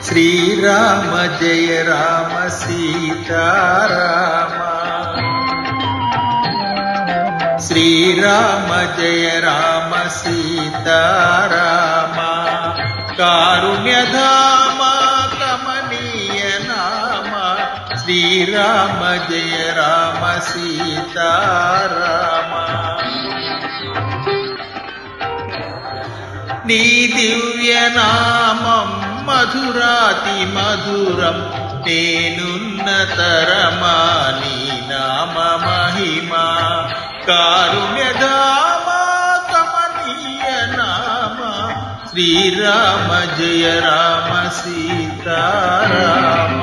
శ్రీరామ జయ రామ సీతారామ. శ్రీరామ జయ రామ సీతారామ. కారుణ్యధామ కమనీయ నామ. శ్రీరామ జయ రామ సీతారామ. నీ దివ్య నామం మధురాతి మధురం. నేనున్న తరమా నీ నామ మహిమా. కారుణ్యధామ కమనీయ నామ. శ్రీరామ జయ రామ సీతారామ.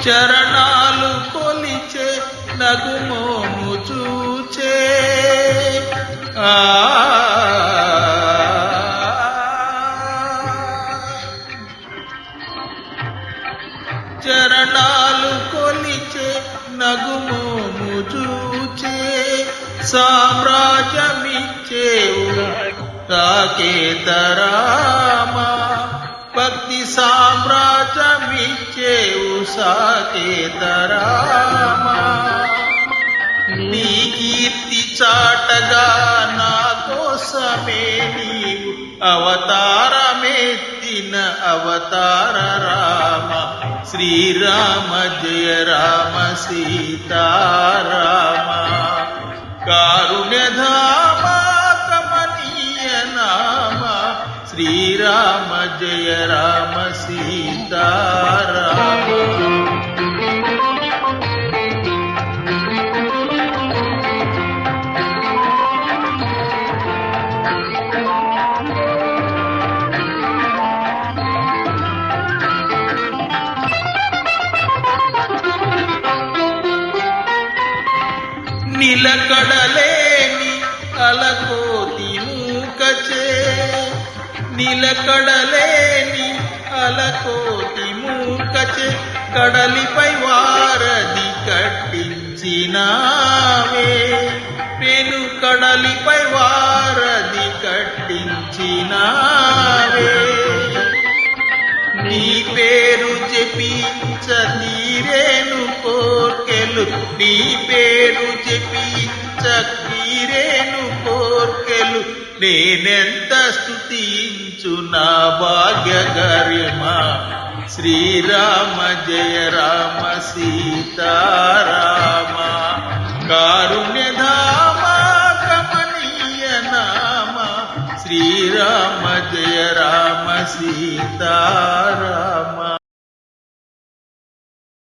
చరణాలు కొలిచే నగుమోము చూచే. చరణాలు కొలిచే నగుమోము చూచే. సామ్రాజ్యమిచ్చేవు సాకేతరామా. భక్తి సామ్రాజ్యమిచ్చేవు సాకేతరామా. నీ కీర్తి చాటగా నా కోసమే నీవు అవతారమెత్తిన అవతార రామ. శ్రీరామ జయ రామ సీతారామ. కారుణ్యధామ కమనీయ నామ. శ్రీరామ జయ రామ సీతారామ. నిలకడలేని అలకోతి మూకచే. నిలకడలేని అలకోతి మూకచే. కడలిపై వారధి కట్టించినావే. పెను కడలిపై వారధి కట్టించినావే. నీ పేరు జపించ తీరేను కోర్కెలు. నీ పేరు జపించ తీరేను కోర్కెలు. నేనెంత స్తుతించు నా భాగ్య గరిమా. శ్రీరామ జయ రామ సీతారామ. కారుణ్యధామ కమనీయ నామ. శ్రీరామ జయ రామ సీతారామ.